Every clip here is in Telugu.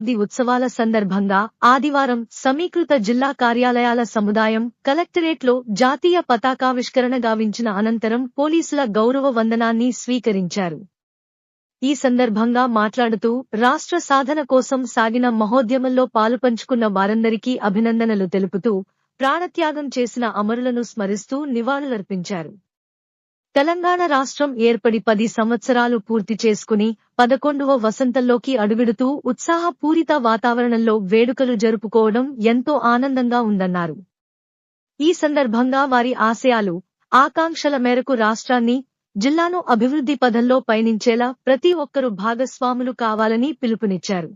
ఉత్సవాల సందర్భంగా ఆదివారం సమీకృత జిల్లా కార్యాలయాల సముదాయం కలెక్టరేట్లో జాతీయ పతాకావిష్కరణ గావించిన అనంతరం పోలీసుల గౌరవ వందనాన్ని స్వీకరించారు. ఈ సందర్భంగా మాట్లాడుతూ రాష్ట్ర సాధన కోసం సాగిన మహోద్యమంలో పాలుపంచుకున్న వారందరికీ అభినందనలు తెలుపుతూ ప్రాణత్యాగం చేసిన అమరులను స్మరిస్తూ నివాళులర్పించారు. తెలంగాణ రాష్ట్రం ఏర్పడి 10 సంవత్సరాలు పూర్తి చేసుకుని 11వ వసంతంలోకి అడుగుడుతూ ఉత్సాహపూరిత వాతావరణంలో వేడుకలు జరుపుకోవడం ఎంతో ఆనందంగా ఉందన్నారు. ఈ సందర్భంగా వారి ఆశయాలు, ఆకాంక్షల మేరకు రాష్ట్రాన్ని, జిల్లాను అభివృద్ధి పథంలో పయనించేలా ప్రతి ఒక్కరూ భాగస్వాములు కావాలని పిలుపునిచ్చారు.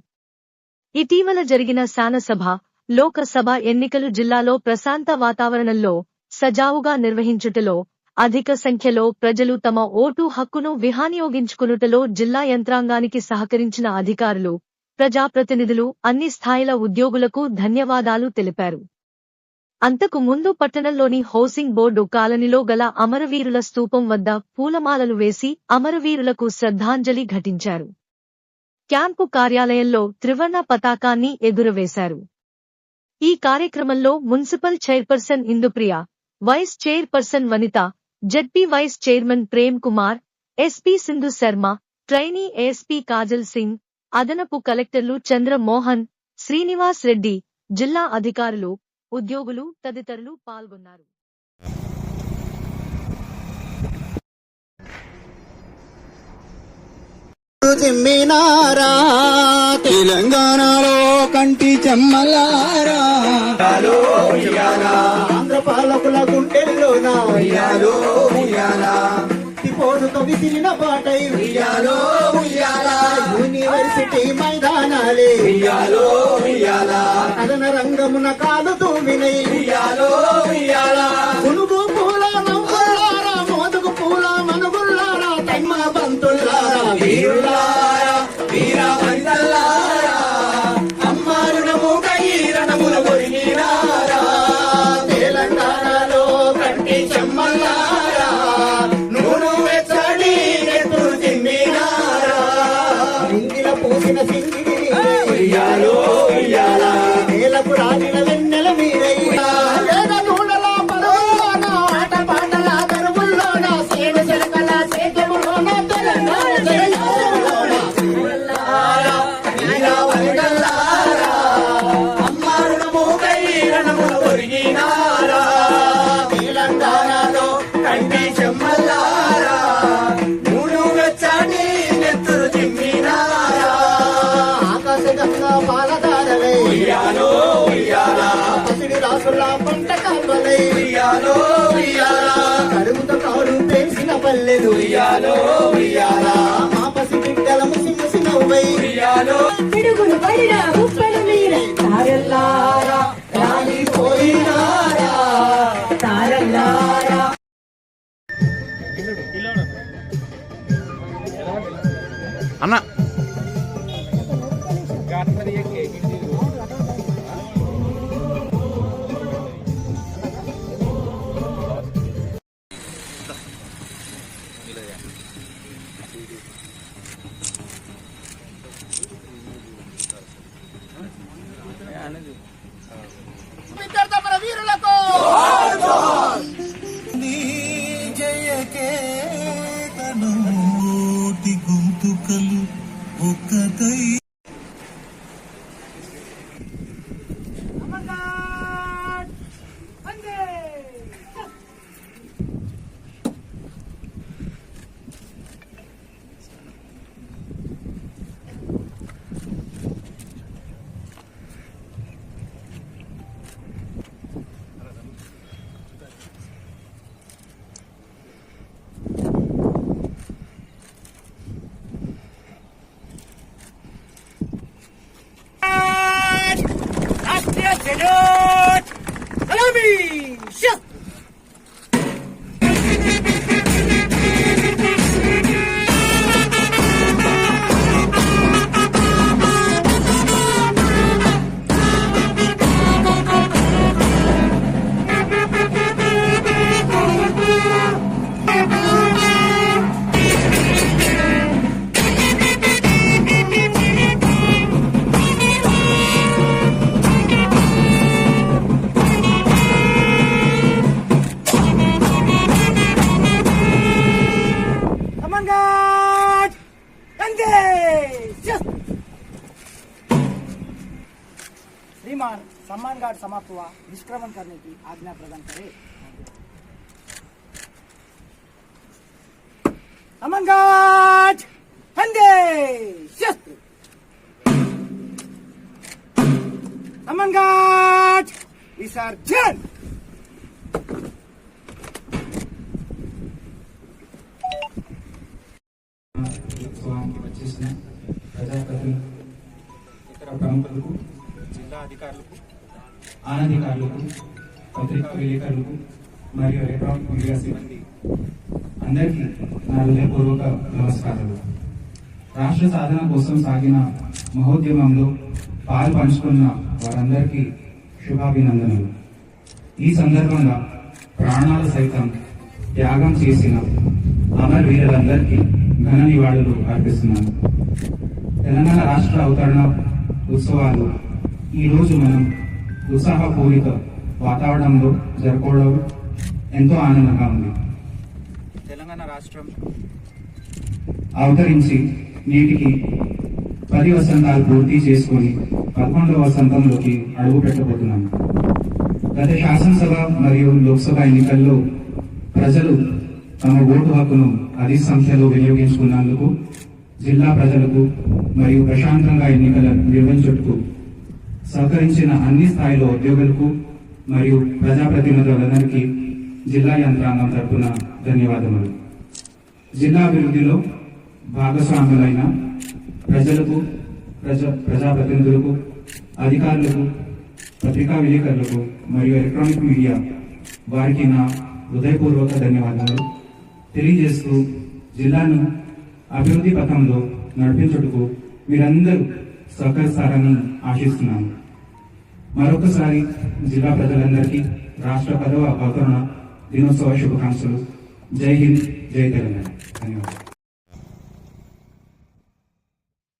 ఇటీవల జరిగిన శాసనసభ, లోకసభ ఎన్నికలు జిల్లాలో ప్రశాంత వాతావరణంలో సజావుగా నిర్వహించుటలో, అధిక సంఖ్యలో ప్రజలు తమ ఓటు హక్కును వినియోగించుకొనుటలో జిల్లా యంత్రాంగానికి సహకరించిన అధికారులు, ప్రజాప్రతినిధులు, అన్ని స్థాయిల ఉద్యోగులకు ధన్యవాదాలు తెలిపారు. అంతకు ముందు పట్టణంలోని హౌసింగ్ బోర్డు కాలనీలో గల అమరవీరుల స్తూపం వద్ద పూలమాలలు వేసి అమరవీరులకు శ్రద్ధాంజలి ఘటించారు. క్యాంపు కార్యాలయంలో త్రివర్ణ పతాకాన్ని ఎగురవేశారు. ఈ కార్యక్రమంలో municipal chairperson Indupriya, vice chairperson Vanitha, ZP vice chairman Prem Kumar, SP Sindhu Sharma, trainee ASP Kajal Singh, అదనపు కలెక్టర్లు చంద్ర మోహన్, శ్రీనివాస్ రెడ్డి, జిల్లా అధికారులు, ఉద్యోగులు తదితరులు పాల్గొన్నారు. తెలంగాణలో కంటి చెమ్మలారా, ఆంధ్ర పాలకుల గుండెల్లోనా పోరుతో విసిరిన పాటై యూనివర్సిటీ మైదానాలే కథన రంగమున కాలుతూ వినై పునుగు పూల నవ్వులారా, మోదుగు పూల మనుగుల్లారా, తమ్మ బంతుల్లారా, వీరులారా, వీరా వందల్లారా, అమ్మ రుణము కైరణముల ఒరిగినారా, తెలంగాణలో కంటి చెమ్మల్లారా, నూనె వెచ్చడి నెత్తురు తిమ్మినారా, ఇంగిల పూసిన సింగిడి నేలకు రాగిన వెన్నెల మీరయ్యా, నూనెల పదవుల్లోన ఆట పాటల దరువుల్లోన సేను సెలకల సేద్యములోన తెలంగాణ అమ్మారుణము కైరణముల ఒరిగినారా, తెలంగాణలో కంటి చెమ్మల్లారా, నూనె వెచ్చని నెత్తురు తిమ్మినారా, ఆకాశగంగా పాలదారలై పసిడి రాసుల పంట కాల్వలై కడుగుత కాడు పేసిన పల్లెలు మా పసి బిడ్డల ముసి ముసి నవ్వై పిడుగులు పడిన ఉప్పలు మీరై తారల్లారా రాలిపోయినారా, తారల్లారా. అన్న విద్యార్థి వీరులకు జయకేతనోటి గొంతుకలు ఒక్కటై श्रीमान सम्मान गार्ड समाप्त हुआ, निष्क्रमण करने की आज्ञा प्रदान करे। सम्मान गार्ड कंधे शस्त्र, सम्मान गार्ड विसर्जन। ఉత్సవానికి వచ్చేసిన ప్రజాప్రతినిధులు, ఇతర ప్రముఖులకు, జిల్లా అధికారులకు, అనధికారులకు, పత్రికా విలేకరులకు మరియు ఎలక్ట్రానిక్ మీడియా సిబ్బంది అందరికీ నా హృదయపూర్వక నమస్కారాలు. రాష్ట్ర సాధన కోసం సాగిన మహోద్యమంలో పాలు పంచుకున్న వారందరికీ శుభాభినందనలు. ఈ సందర్భంగా ప్రాణాలు సైతం త్యాగం చేసిన అమరవీరులందరికీ ఘన నివాళులు అర్పిస్తున్నాను. తెలంగాణ రాష్ట్ర అవతరణ ఉత్సవాలు ఈరోజు మనం ఉత్సాహపూరిత వాతావరణంలో జరుపుకోవడం ఎంతో ఆనందంగా ఉంది. తెలంగాణ రాష్ట్రం అవతరించి నేటికి 10 వసంతాలు పూర్తి చేసుకుని 11వ వసంతంలోకి అడుగు పెట్టబోతున్నాము. గత శాసనసభ మరియు లోక్సభ ఎన్నికల్లో ప్రజలు తమ ఓటు హక్కును అధిక సంఖ్యలో వినియోగించుకున్నందుకు జిల్లా ప్రజలకు మరియు ప్రశాంతంగా ఎన్నికల నిర్వహించుటకు సహకరించిన అన్ని స్థాయిలో ఉద్యోగులకు మరియు ప్రజాప్రతినిధులందరికీ జిల్లా యంత్రాంగం తరపున ధన్యవాదములు. జిల్లా అభివృద్ధిలో భాగస్వాములైన ప్రజలకు, ప్రజాప్రతినిధులకు, అధికారులకు, పత్రికా విలేకరులకు మరియు ఎలక్ట్రానిక్ మీడియా వారికి నా హృదయపూర్వక ధన్యవాదాలు తెలియజేస్తూ జిల్లాను అభివృద్ధి పథంలో నడిపించుటకు మీరందరూ సహకరిస్తారని ఆశిస్తున్నాను. మరొకసారి జిల్లా ప్రజలందరికీ రాష్ట్ర 10వ అవతరణ దినోత్సవ శుభాకాంక్షలు. జై హింద్, జై తెలంగాణ. ధన్యవాదాలు.